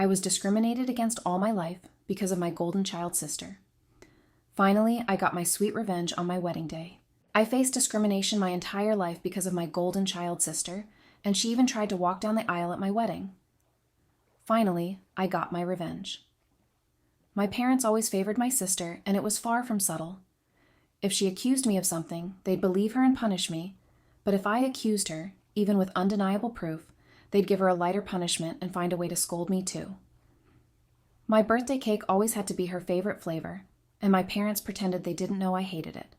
I was discriminated against all my life because of my golden child sister. Finally, I got my sweet revenge on my wedding day. I faced discrimination my entire life because of my golden child sister, and she even tried to walk down the aisle at my wedding. Finally, I got my revenge. My parents always favored my sister, and it was far from subtle. If she accused me of something, they'd believe her and punish me, but if I accused her, even with undeniable proof, they'd give her a lighter punishment and find a way to scold me too. My birthday cake always had to be her favorite flavor, and my parents pretended they didn't know I hated it.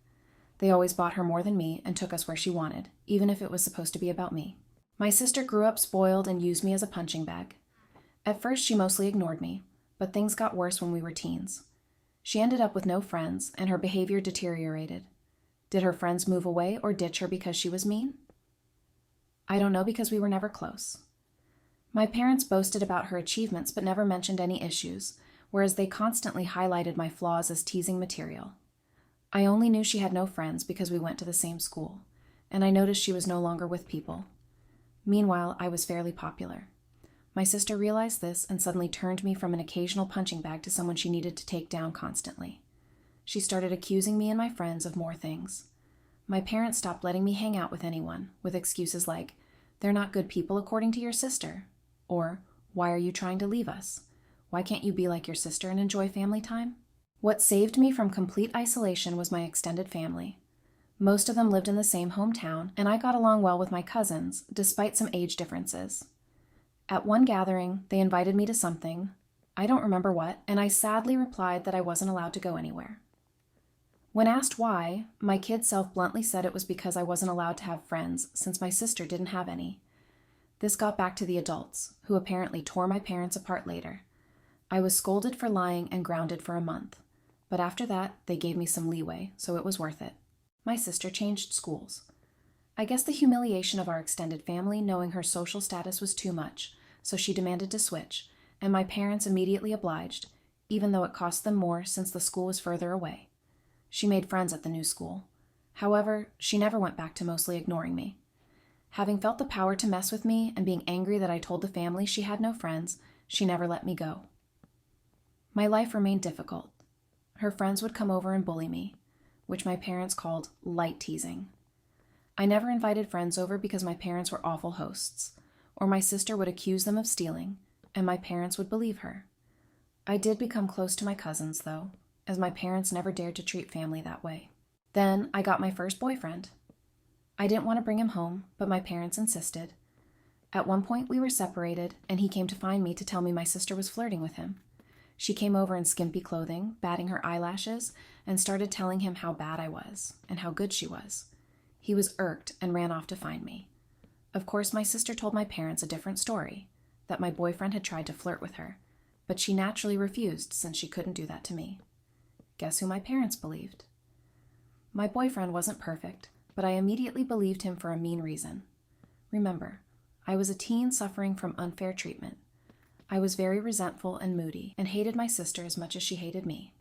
They always bought her more than me and took us where she wanted, even if it was supposed to be about me. My sister grew up spoiled and used me as a punching bag. At first, she mostly ignored me, but things got worse when we were teens. She ended up with no friends, and her behavior deteriorated. Did her friends move away or ditch her because she was mean? I don't know, because we were never close. My parents boasted about her achievements but never mentioned any issues, whereas they constantly highlighted my flaws as teasing material. I only knew she had no friends because we went to the same school, and I noticed she was no longer with people. Meanwhile, I was fairly popular. My sister realized this and suddenly turned me from an occasional punching bag to someone she needed to take down constantly. She started accusing me and my friends of more things. My parents stopped letting me hang out with anyone, with excuses like, "They're not good people according to your sister," or, "Why are you trying to leave us? Why can't you be like your sister and enjoy family time?" What saved me from complete isolation was my extended family. Most of them lived in the same hometown, and I got along well with my cousins, despite some age differences. At one gathering, they invited me to something, I don't remember what, and I sadly replied that I wasn't allowed to go anywhere. When asked why, my kid self bluntly said it was because I wasn't allowed to have friends, since my sister didn't have any. This got back to the adults, who apparently tore my parents apart later. I was scolded for lying and grounded for a month, but after that, they gave me some leeway, so it was worth it. My sister changed schools. I guess the humiliation of our extended family knowing her social status was too much, so she demanded to switch, and my parents immediately obliged, even though it cost them more since the school was further away. She made friends at the new school. However, she never went back to mostly ignoring me. Having felt the power to mess with me and being angry that I told the family she had no friends, she never let me go. My life remained difficult. Her friends would come over and bully me, which my parents called light teasing. I never invited friends over because my parents were awful hosts, or my sister would accuse them of stealing, and my parents would believe her. I did become close to my cousins, though, as my parents never dared to treat family that way. Then I got my first boyfriend. I didn't want to bring him home, but my parents insisted. At one point we were separated, and he came to find me to tell me my sister was flirting with him. She came over in skimpy clothing, batting her eyelashes, and started telling him how bad I was, and how good she was. He was irked and ran off to find me. Of course, my sister told my parents a different story, that my boyfriend had tried to flirt with her, but she naturally refused since she couldn't do that to me. Guess who my parents believed? My boyfriend wasn't perfect, but I immediately believed him for a mean reason. Remember, I was a teen suffering from unfair treatment. I was very resentful and moody, and hated my sister as much as she hated me.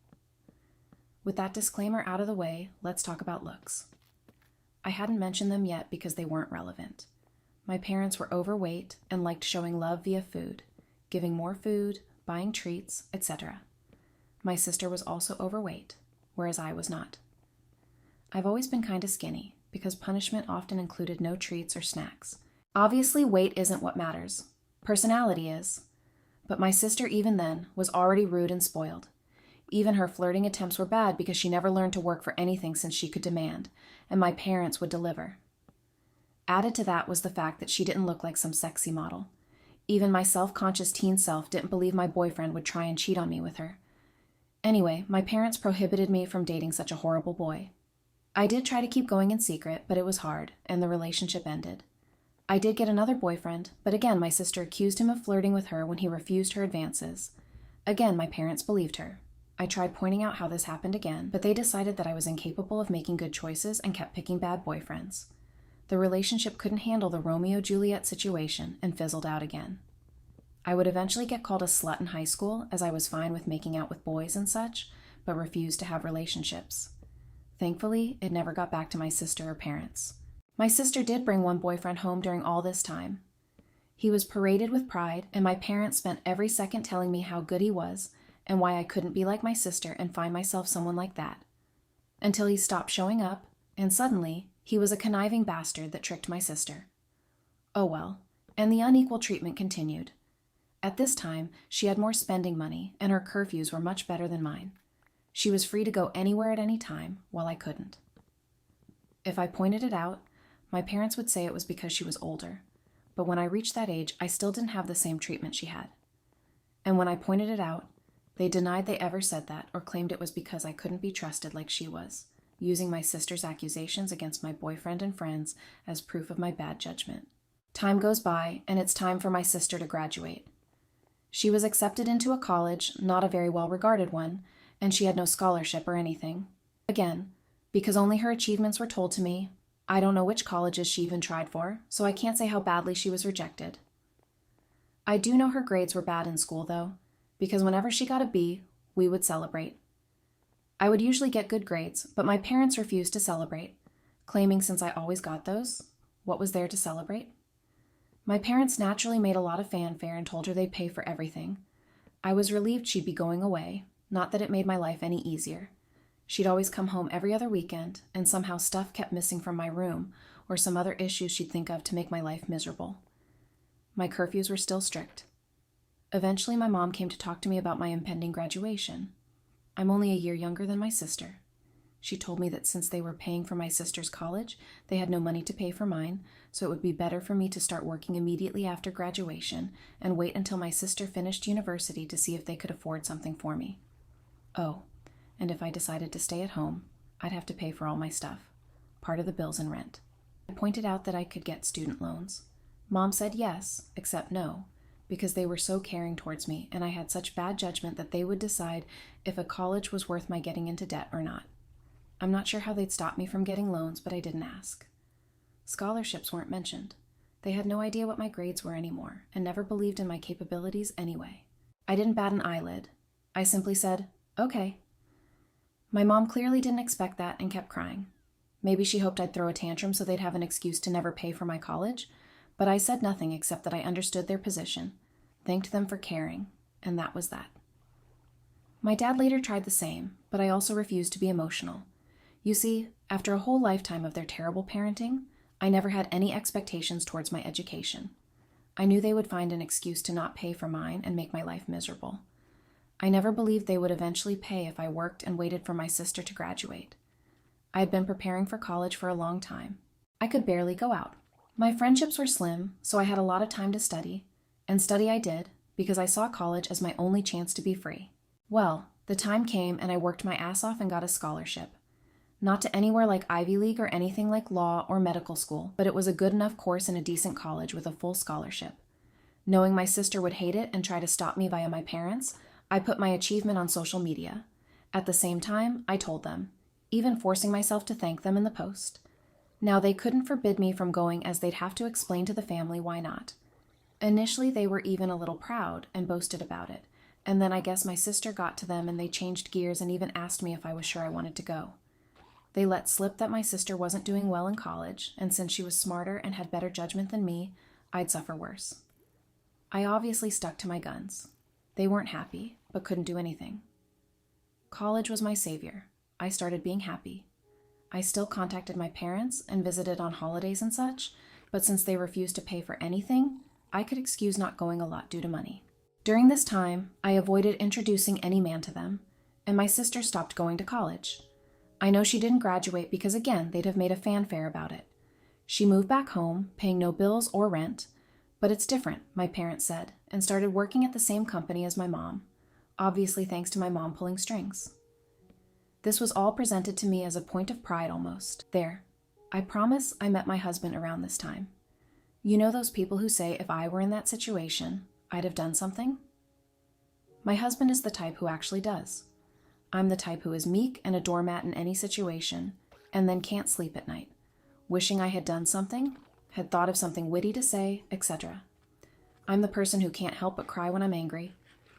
With that disclaimer out of the way, let's talk about looks. I hadn't mentioned them yet because they weren't relevant. My parents were overweight and liked showing love via food, giving more food, buying treats, etc. My sister was also overweight, whereas I was not. I've always been kind of skinny, because punishment often included no treats or snacks. Obviously, weight isn't what matters. Personality is. But my sister, even then, was already rude and spoiled. Even her flirting attempts were bad because she never learned to work for anything since she could demand, and my parents would deliver. Added to that was the fact that she didn't look like some sexy model. Even my self-conscious teen self didn't believe my boyfriend would try and cheat on me with her. Anyway, my parents prohibited me from dating such a horrible boy. I did try to keep going in secret, but it was hard, and the relationship ended. I did get another boyfriend, but again my sister accused him of flirting with her when he refused her advances. Again, my parents believed her. I tried pointing out how this happened again, but they decided that I was incapable of making good choices and kept picking bad boyfriends. The relationship couldn't handle the Romeo-Juliet situation and fizzled out again. I would eventually get called a slut in high school, as I was fine with making out with boys and such, but refused to have relationships. Thankfully, it never got back to my sister or parents. My sister did bring one boyfriend home during all this time. He was paraded with pride, and my parents spent every second telling me how good he was and why I couldn't be like my sister and find myself someone like that. Until he stopped showing up, and suddenly, he was a conniving bastard that tricked my sister. Oh well, and the unequal treatment continued. At this time, she had more spending money, and her curfews were much better than mine. She was free to go anywhere at any time, while I couldn't. If I pointed it out, my parents would say it was because she was older, but when I reached that age, I still didn't have the same treatment she had. And when I pointed it out, they denied they ever said that or claimed it was because I couldn't be trusted like she was, using my sister's accusations against my boyfriend and friends as proof of my bad judgment. Time goes by, and it's time for my sister to graduate. She was accepted into a college, not a very well-regarded one, and she had no scholarship or anything. Again, because only her achievements were told to me, I don't know which colleges she even tried for, so I can't say how badly she was rejected. I do know her grades were bad in school, though, because whenever she got a B, we would celebrate. I would usually get good grades, but my parents refused to celebrate, claiming since I always got those, what was there to celebrate? My parents naturally made a lot of fanfare and told her they'd pay for everything. I was relieved she'd be going away, not that it made my life any easier. She'd always come home every other weekend, and somehow stuff kept missing from my room, or some other issues she'd think of to make my life miserable. My curfews were still strict. Eventually, my mom came to talk to me about my impending graduation. I'm only a year younger than my sister. She told me that since they were paying for my sister's college, they had no money to pay for mine, so it would be better for me to start working immediately after graduation and wait until my sister finished university to see if they could afford something for me. Oh, and if I decided to stay at home, I'd have to pay for all my stuff, part of the bills and rent. I pointed out that I could get student loans. Mom said yes, except no, because they were so caring towards me, and I had such bad judgment that they would decide if a college was worth my getting into debt or not. I'm not sure how they'd stop me from getting loans, but I didn't ask. Scholarships weren't mentioned. They had no idea what my grades were anymore, and never believed in my capabilities anyway. I didn't bat an eyelid. I simply said, okay. My mom clearly didn't expect that and kept crying. Maybe she hoped I'd throw a tantrum so they'd have an excuse to never pay for my college, but I said nothing except that I understood their position, thanked them for caring, and that was that. My dad later tried the same, but I also refused to be emotional. You see, after a whole lifetime of their terrible parenting, I never had any expectations towards my education. I knew they would find an excuse to not pay for mine and make my life miserable. I never believed they would eventually pay if I worked and waited for my sister to graduate. I had been preparing for college for a long time. I could barely go out. My friendships were slim, so I had a lot of time to study, and study I did because I saw college as my only chance to be free. Well, the time came and I worked my ass off and got a scholarship. Not to anywhere like Ivy League or anything like law or medical school, but it was a good enough course in a decent college with a full scholarship. Knowing my sister would hate it and try to stop me via my parents, I put my achievement on social media. At the same time, I told them, even forcing myself to thank them in the post. Now, they couldn't forbid me from going as they'd have to explain to the family why not. Initially, they were even a little proud and boasted about it, and then I guess my sister got to them and they changed gears and even asked me if I was sure I wanted to go. They let slip that my sister wasn't doing well in college, and since she was smarter and had better judgment than me, I'd suffer worse. I obviously stuck to my guns. They weren't happy, but couldn't do anything. College was my savior. I started being happy. I still contacted my parents and visited on holidays and such, but since they refused to pay for anything, I could excuse not going a lot due to money. During this time, I avoided introducing any man to them, and my sister stopped going to college. I know she didn't graduate because, again, they'd have made a fanfare about it. She moved back home, paying no bills or rent, but it's different, my parents said, and started working at the same company as my mom, obviously thanks to my mom pulling strings. This was all presented to me as a point of pride almost. There, I promise I met my husband around this time. You know those people who say if I were in that situation, I'd have done something? My husband is the type who actually does. I'm the type who is meek and a doormat in any situation, and then can't sleep at night, wishing I had done something, had thought of something witty to say, etc. I'm the person who can't help but cry when I'm angry.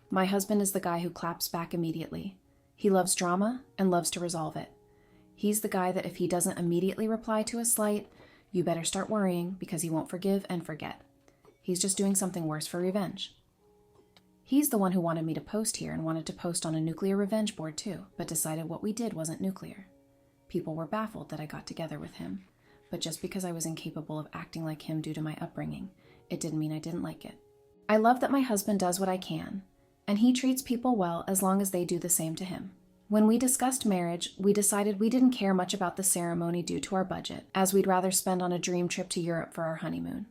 My husband is the guy who claps back immediately. He loves drama and loves to resolve it. He's the guy that if he doesn't immediately reply to a slight, you better start worrying because he won't forgive and forget. He's just doing something worse for revenge. He's the one who wanted me to post here and wanted to post on a nuclear revenge board too, but decided what we did wasn't nuclear. People were baffled that I got together with him, but just because I was incapable of acting like him due to my upbringing, it didn't mean I didn't like it. I love that my husband does what I can, and he treats people well as long as they do the same to him. When we discussed marriage, we decided we didn't care much about the ceremony due to our budget, as we'd rather spend on a dream trip to Europe for our honeymoon.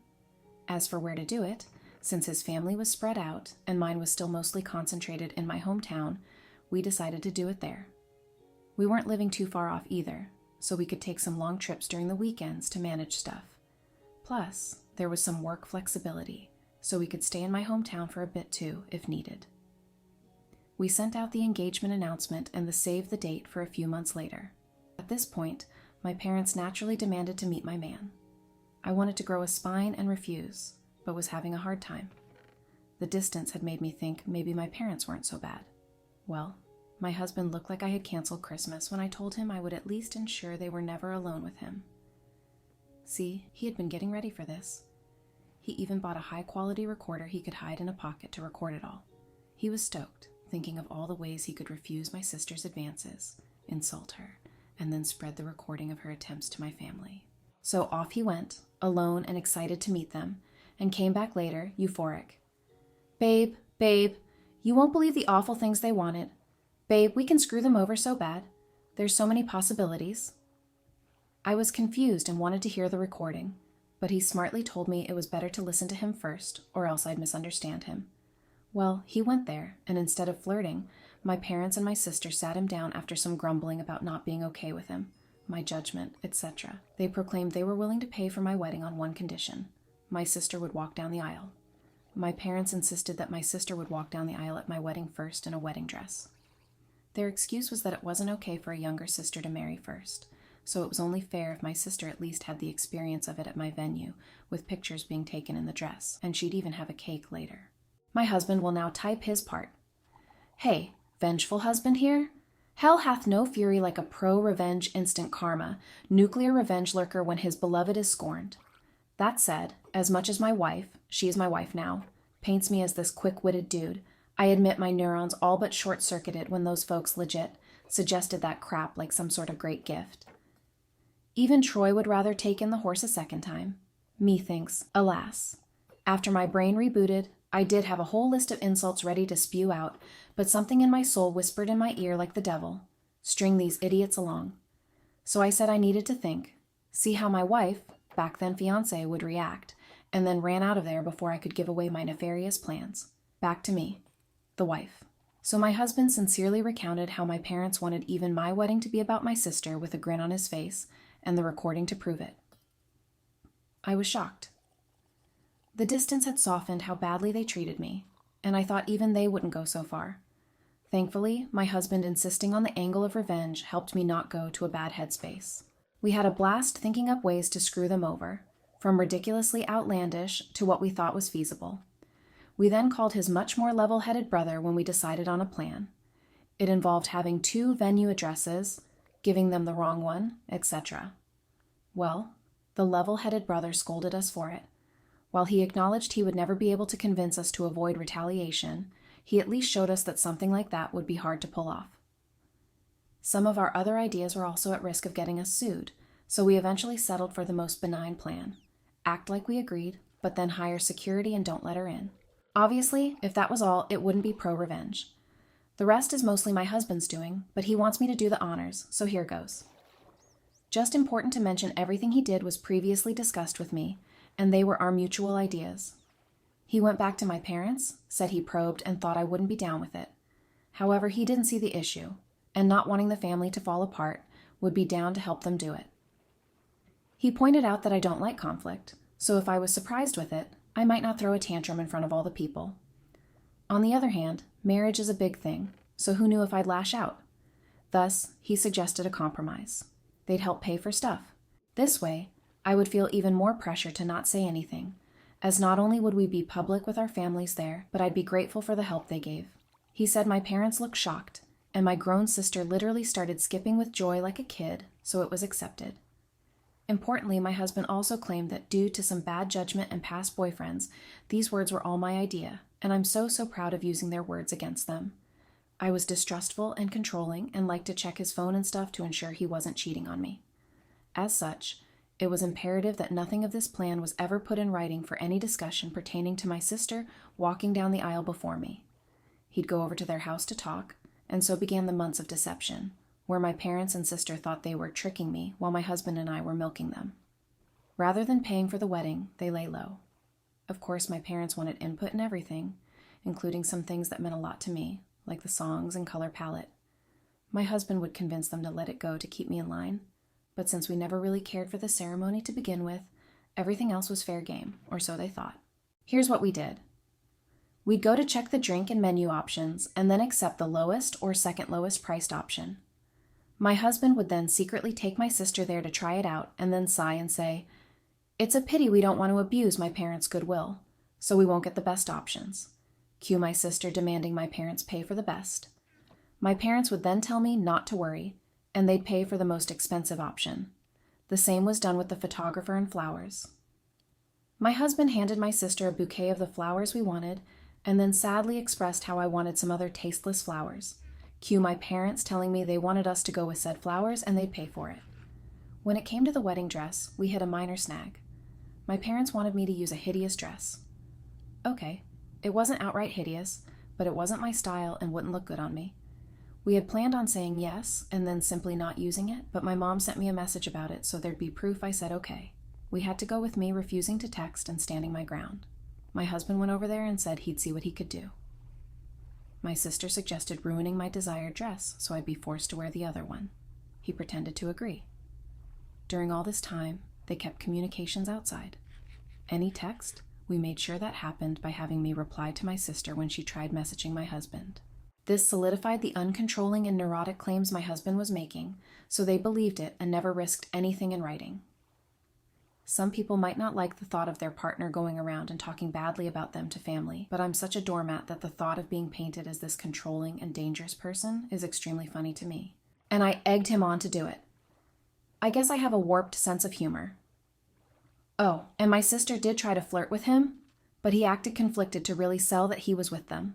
As for where to do it, since his family was spread out and mine was still mostly concentrated in my hometown, we decided to do it there. We weren't living too far off either, so we could take some long trips during the weekends to manage stuff. Plus, there was some work flexibility, so we could stay in my hometown for a bit too, if needed. We sent out the engagement announcement and the save the date for a few months later. At this point, my parents naturally demanded to meet my man. I wanted to grow a spine and refuse, but was having a hard time. The distance had made me think maybe my parents weren't so bad. Well, my husband looked like I had canceled Christmas when I told him I would at least ensure they were never alone with him. See, he had been getting ready for this. He even bought a high-quality recorder he could hide in a pocket to record it all. He was stoked, thinking of all the ways he could refuse my sister's advances, insult her, and then spread the recording of her attempts to my family. So off he went, alone and excited to meet them, and came back later, euphoric. Babe, you won't believe the awful things they wanted. Babe, we can screw them over so bad. There's so many possibilities. I was confused and wanted to hear the recording, but he smartly told me it was better to listen to him first, or else I'd misunderstand him. Well, he went there, and instead of flirting, my parents and my sister sat him down after some grumbling about not being okay with him, my judgment, etc. They proclaimed they were willing to pay for my wedding on one condition. My sister would walk down the aisle. My parents insisted that my sister would walk down the aisle at my wedding first in a wedding dress. Their excuse was that it wasn't okay for a younger sister to marry first, so it was only fair if my sister at least had the experience of it at my venue, with pictures being taken in the dress, and she'd even have a cake later. My husband will now type his part. Hey, vengeful husband here? Hell hath no fury like a pro-revenge instant karma, nuclear revenge lurker when his beloved is scorned. That said, as much as my wife, she is my wife now, paints me as this quick-witted dude, I admit my neurons all but short-circuited when those folks legit suggested that crap like some sort of great gift. Even Troy would rather take in the horse a second time. Methinks, alas. After my brain rebooted, I did have a whole list of insults ready to spew out, but something in my soul whispered in my ear like the devil, string these idiots along. So I said I needed to think, see how my wife, back then fiancé, would react, and then ran out of there before I could give away my nefarious plans. Back to me, the wife. So my husband sincerely recounted how my parents wanted even my wedding to be about my sister with a grin on his face, and the recording to prove it. I was shocked. The distance had softened how badly they treated me, and I thought even they wouldn't go so far. Thankfully, my husband insisting on the angle of revenge helped me not go to a bad headspace. We had a blast thinking up ways to screw them over, from ridiculously outlandish to what we thought was feasible. We then called his much more level-headed brother when we decided on a plan. It involved having 2 venue addresses, giving them the wrong one, etc. Well, the level-headed brother scolded us for it. While he acknowledged he would never be able to convince us to avoid retaliation, he at least showed us that something like that would be hard to pull off. Some of our other ideas were also at risk of getting us sued, so we eventually settled for the most benign plan. Act like we agreed, but then hire security and don't let her in. Obviously, if that was all, it wouldn't be pro-revenge. The rest is mostly my husband's doing, but he wants me to do the honors, so here goes. Just important to mention everything he did was previously discussed with me, and they were our mutual ideas. He went back to my parents, said he probed and thought I wouldn't be down with it. However, he didn't see the issue, and not wanting the family to fall apart, would be down to help them do it. He pointed out that I don't like conflict, so if I was surprised with it, I might not throw a tantrum in front of all the people. On the other hand, marriage is a big thing, so who knew if I'd lash out? Thus, he suggested a compromise. They'd help pay for stuff. This way, I would feel even more pressure to not say anything, as not only would we be public with our families there, but I'd be grateful for the help they gave. He said my parents looked shocked, and my grown sister literally started skipping with joy like a kid, so it was accepted. Importantly, my husband also claimed that due to some bad judgment and past boyfriends, these words were all my idea, and I'm so proud of using their words against them. I was distrustful and controlling and liked to check his phone and stuff to ensure he wasn't cheating on me. As such, it was imperative that nothing of this plan was ever put in writing for any discussion pertaining to my sister walking down the aisle before me. He'd go over to their house to talk, and so began the months of deception, where my parents and sister thought they were tricking me while my husband and I were milking them. Rather than paying for the wedding, they lay low. Of course, my parents wanted input in everything, including some things that meant a lot to me, like the songs and color palette. My husband would convince them to let it go to keep me in line, but since we never really cared for the ceremony to begin with, everything else was fair game, or so they thought. Here's what we did. We'd go to check the drink and menu options and then accept the lowest or second lowest priced option. My husband would then secretly take my sister there to try it out and then sigh and say, "It's a pity we don't want to abuse my parents' goodwill, so we won't get the best options." Cue my sister demanding my parents pay for the best. My parents would then tell me not to worry, and they'd pay for the most expensive option. The same was done with the photographer and flowers. My husband handed my sister a bouquet of the flowers we wanted, and then sadly expressed how I wanted some other tasteless flowers. Cue my parents telling me they wanted us to go with said flowers and they'd pay for it. When it came to the wedding dress, we hit a minor snag. My parents wanted me to use a hideous dress. Okay, it wasn't outright hideous, but it wasn't my style and wouldn't look good on me. We had planned on saying yes and then simply not using it, but my mom sent me a message about it so there'd be proof I said okay. We had to go with me refusing to text and standing my ground. My husband went over there and said he'd see what he could do. My sister suggested ruining my desired dress so I'd be forced to wear the other one. He pretended to agree. During all this time, they kept communications outside. Any text, we made sure that happened by having me reply to my sister when she tried messaging my husband. This solidified the uncontrolling and neurotic claims my husband was making, so they believed it and never risked anything in writing. Some people might not like the thought of their partner going around and talking badly about them to family, but I'm such a doormat that the thought of being painted as this controlling and dangerous person is extremely funny to me. And I egged him on to do it. I guess I have a warped sense of humor. Oh, and my sister did try to flirt with him, but he acted conflicted to really sell that he was with them.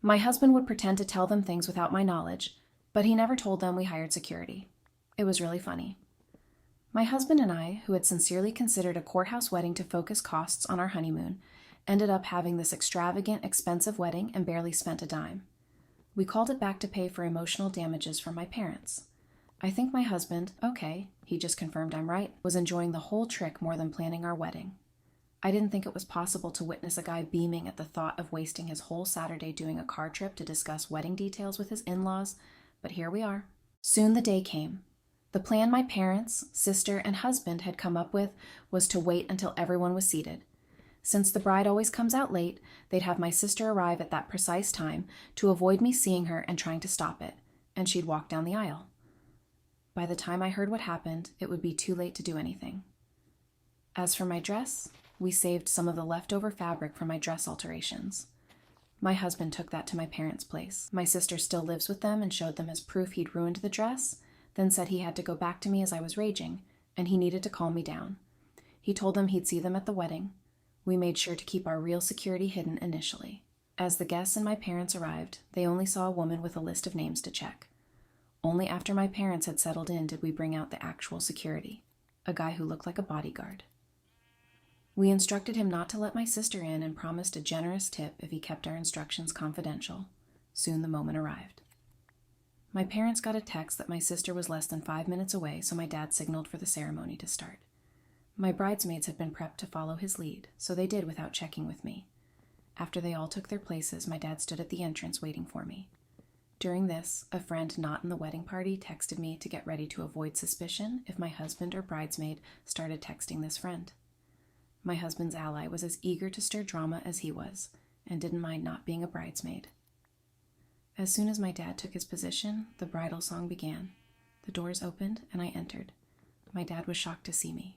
My husband would pretend to tell them things without my knowledge, but he never told them we hired security. It was really funny. My husband and I, who had sincerely considered a courthouse wedding to focus costs on our honeymoon, ended up having this extravagant, expensive wedding and barely spent a dime. We called it back to pay for emotional damages from my parents. I think my husband, okay, he just confirmed I'm right, was enjoying the whole trick more than planning our wedding. I didn't think it was possible to witness a guy beaming at the thought of wasting his whole Saturday doing a car trip to discuss wedding details with his in-laws, but here we are. Soon the day came. The plan my parents, sister, and husband had come up with was to wait until everyone was seated. Since the bride always comes out late, they'd have my sister arrive at that precise time to avoid me seeing her and trying to stop it, and she'd walk down the aisle. By the time I heard what happened, it would be too late to do anything. As for my dress, we saved some of the leftover fabric from my dress alterations. My husband took that to my parents' place. My sister still lives with them and showed them as proof he'd ruined the dress, then said he had to go back to me as I was raging, and he needed to calm me down. He told them he'd see them at the wedding. We made sure to keep our real security hidden initially. As the guests and my parents arrived, they only saw a woman with a list of names to check. Only after my parents had settled in did we bring out the actual security, a guy who looked like a bodyguard. We instructed him not to let my sister in and promised a generous tip if he kept our instructions confidential. Soon the moment arrived. My parents got a text that my sister was less than 5 minutes away, so my dad signaled for the ceremony to start. My bridesmaids had been prepped to follow his lead, so they did without checking with me. After they all took their places, my dad stood at the entrance waiting for me. During this, a friend not in the wedding party texted me to get ready to avoid suspicion if my husband or bridesmaid started texting this friend. My husband's ally was as eager to stir drama as he was, and didn't mind not being a bridesmaid. As soon as my dad took his position, the bridal song began. The doors opened, and I entered. My dad was shocked to see me.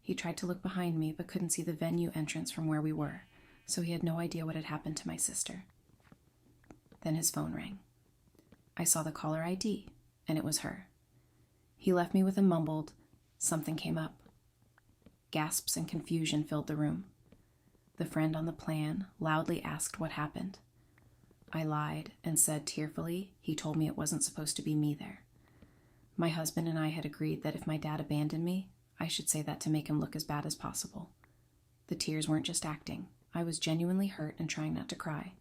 He tried to look behind me, but couldn't see the venue entrance from where we were, so he had no idea what had happened to my sister. Then his phone rang. I saw the caller ID, and it was her. He left me with a mumbled, "Something came up," Gasps and confusion filled the room. The friend on the plan loudly asked what happened. I lied and said tearfully he told me it wasn't supposed to be me there. My husband and I had agreed that if my dad abandoned me, I should say that to make him look as bad as possible. The tears weren't just acting. I was genuinely hurt and trying not to cry.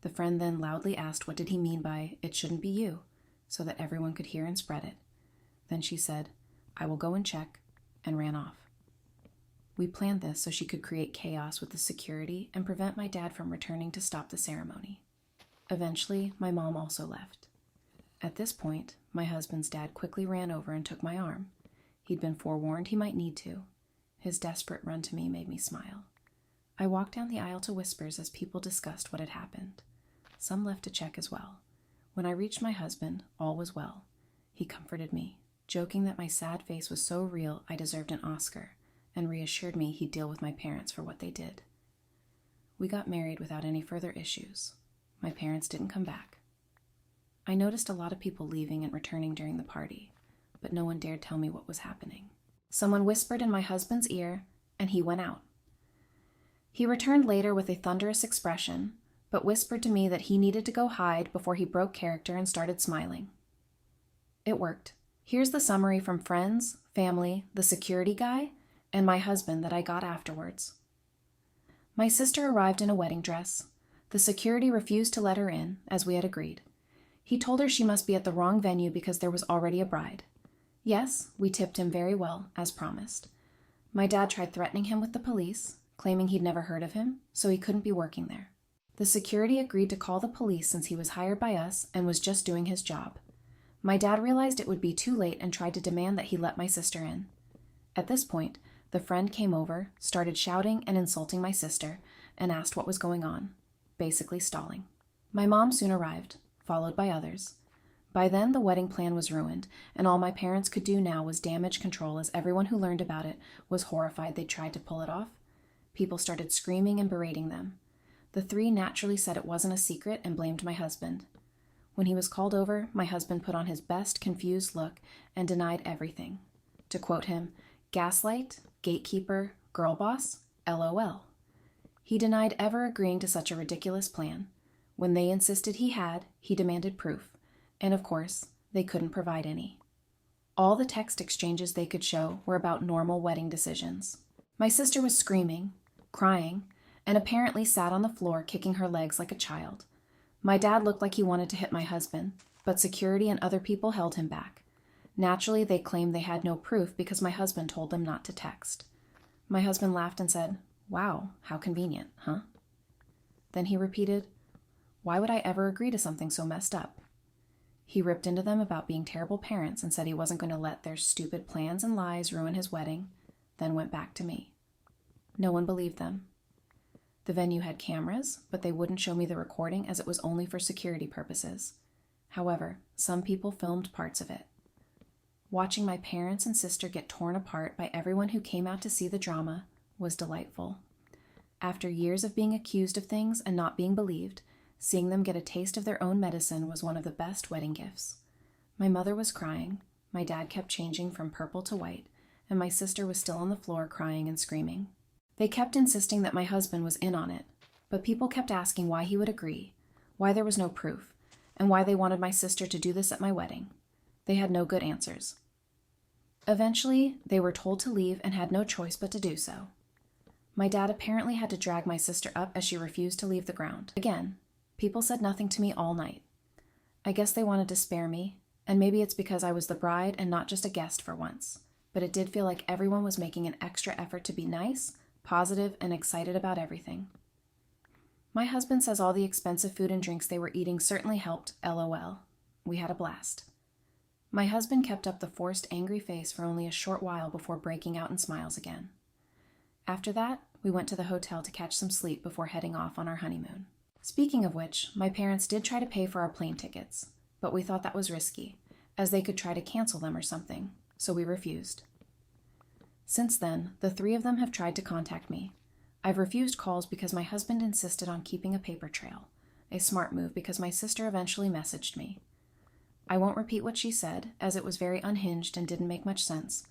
The friend then loudly asked what did he mean by, "It shouldn't be you," so that everyone could hear and spread it. Then she said, "I will go and check," and ran off. We planned this so she could create chaos with the security and prevent my dad from returning to stop the ceremony. Eventually, my mom also left. At this point, my husband's dad quickly ran over and took my arm. He'd been forewarned he might need to. His desperate run to me made me smile. I walked down the aisle to whispers as people discussed what had happened. Some left to check as well. When I reached my husband, all was well. He comforted me, joking that my sad face was so real I deserved an Oscar, and reassured me he'd deal with my parents for what they did. We got married without any further issues. My parents didn't come back. I noticed a lot of people leaving and returning during the party, but no one dared tell me what was happening. Someone whispered in my husband's ear, and he went out. He returned later with a thunderous expression, but whispered to me that he needed to go hide before he broke character and started smiling. It worked. Here's the summary from friends, family, the security guy, and my husband that I got afterwards. My sister arrived in a wedding dress. The security refused to let her in, as we had agreed. He told her she must be at the wrong venue because there was already a bride. Yes, we tipped him very well, as promised. My dad tried threatening him with the police, claiming he'd never heard of him, so he couldn't be working there. The security agreed to call the police since he was hired by us and was just doing his job. My dad realized it would be too late and tried to demand that he let my sister in. At this point, the friend came over, started shouting and insulting my sister, and asked what was going on, basically stalling. My mom soon arrived, followed by others. By then, the wedding plan was ruined, and all my parents could do now was damage control as everyone who learned about it was horrified they tried to pull it off. People started screaming and berating them. The three naturally said it wasn't a secret and blamed my husband. When he was called over, my husband put on his best confused look and denied everything. To quote him, "Gaslight, gatekeeper, girl boss, LOL." He denied ever agreeing to such a ridiculous plan. When they insisted he had, he demanded proof, and of course, they couldn't provide any. All the text exchanges they could show were about normal wedding decisions. My sister was screaming, crying, and apparently sat on the floor kicking her legs like a child. My dad looked like he wanted to hit my husband, but security and other people held him back. Naturally, they claimed they had no proof because my husband told them not to text. My husband laughed and said, "Wow, how convenient, huh?" Then he repeated, "Why would I ever agree to something so messed up?" He ripped into them about being terrible parents and said he wasn't going to let their stupid plans and lies ruin his wedding, then went back to me. No one believed them. The venue had cameras, but they wouldn't show me the recording as it was only for security purposes. However, some people filmed parts of it. Watching my parents and sister get torn apart by everyone who came out to see the drama was delightful. After years of being accused of things and not being believed, seeing them get a taste of their own medicine was one of the best wedding gifts. My mother was crying, my dad kept changing from purple to white, and my sister was still on the floor crying and screaming. They kept insisting that my husband was in on it, but people kept asking why he would agree, why there was no proof, and why they wanted my sister to do this at my wedding. They had no good answers. Eventually, they were told to leave and had no choice but to do so. My dad apparently had to drag my sister up as she refused to leave the ground. Again, people said nothing to me all night. I guess they wanted to spare me, and maybe it's because I was the bride and not just a guest for once, but it did feel like everyone was making an extra effort to be nice, positive, and excited about everything. My husband says all the expensive food and drinks they were eating certainly helped, LOL. We had a blast. My husband kept up the forced angry face for only a short while before breaking out in smiles again. After that, we went to the hotel to catch some sleep before heading off on our honeymoon. Speaking of which, my parents did try to pay for our plane tickets, but we thought that was risky, as they could try to cancel them or something, so we refused. Since then, the three of them have tried to contact me. I've refused calls because my husband insisted on keeping a paper trail, a smart move because my sister eventually messaged me. I won't repeat what she said, as it was very unhinged and didn't make much sense,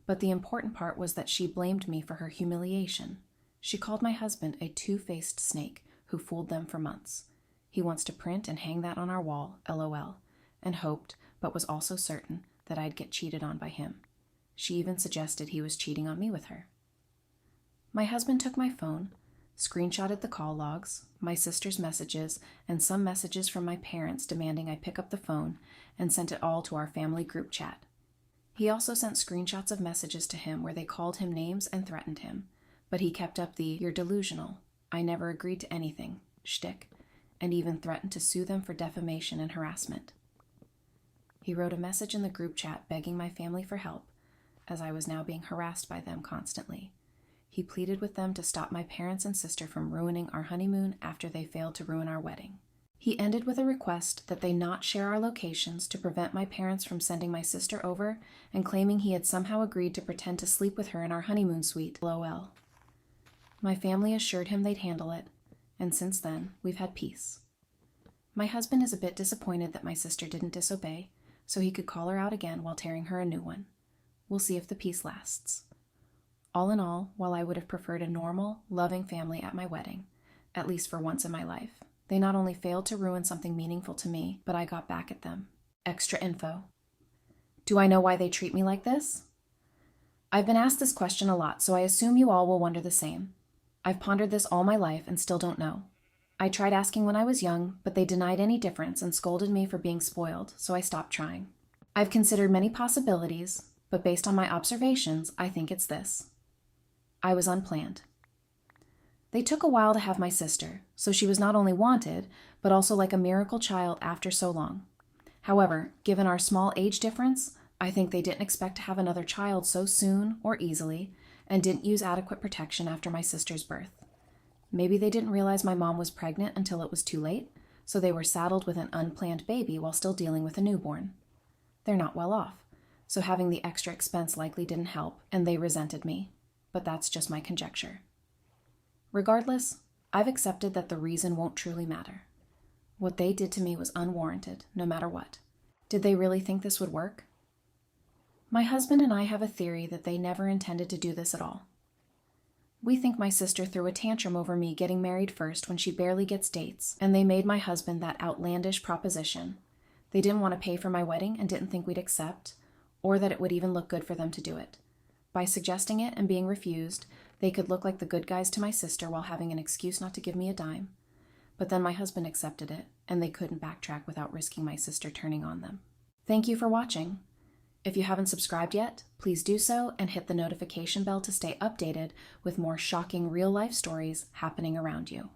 But the important part was that she blamed me for her humiliation. She called my husband a two-faced snake who fooled them for months. He wants to print and hang that on our wall, LOL, and hoped, but was also certain, that I'd get cheated on by him. She even suggested he was cheating on me with her. My husband took my phone, screenshotted the call logs, my sister's messages, and some messages from my parents demanding I pick up the phone, and sent it all to our family group chat. He also sent screenshots of messages to him where they called him names and threatened him, but he kept up the "you're delusional, I never agreed to anything" shtick, and even threatened to sue them for defamation and harassment. He wrote a message in the group chat begging my family for help, as I was now being harassed by them constantly. He pleaded with them to stop my parents and sister from ruining our honeymoon after they failed to ruin our wedding. He ended with a request that they not share our locations to prevent my parents from sending my sister over, and claiming he had somehow agreed to pretend to sleep with her in our honeymoon suite, LOL. My family assured him they'd handle it, and since then, we've had peace. My husband is a bit disappointed that my sister didn't disobey, so he could call her out again while tearing her a new one. We'll see if the peace lasts. All in all, while I would have preferred a normal, loving family at my wedding, at least for once in my life, they not only failed to ruin something meaningful to me, but I got back at them. Extra info. Do I know why they treat me like this? I've been asked this question a lot, so I assume you all will wonder the same. I've pondered this all my life and still don't know. I tried asking when I was young, but they denied any difference and scolded me for being spoiled, so I stopped trying. I've considered many possibilities, but based on my observations, I think it's this. I was unplanned. They took a while to have my sister, so she was not only wanted, but also like a miracle child after so long. However, given our small age difference, I think they didn't expect to have another child so soon or easily, and didn't use adequate protection after my sister's birth. Maybe they didn't realize my mom was pregnant until it was too late, so they were saddled with an unplanned baby while still dealing with a newborn. They're not well off, so having the extra expense likely didn't help, and they resented me. But that's just my conjecture. Regardless, I've accepted that the reason won't truly matter. What they did to me was unwarranted, no matter what. Did they really think this would work? My husband and I have a theory that they never intended to do this at all. We think my sister threw a tantrum over me getting married first when she barely gets dates, and they made my husband that outlandish proposition. They didn't want to pay for my wedding and didn't think we'd accept, or that it would even look good for them to do it. By suggesting it and being refused, they could look like the good guys to my sister while having an excuse not to give me a dime. But then my husband accepted it, and they couldn't backtrack without risking my sister turning on them. Thank you for watching. If you haven't subscribed yet, please do so and hit the notification bell to stay updated with more shocking real-life stories happening around you.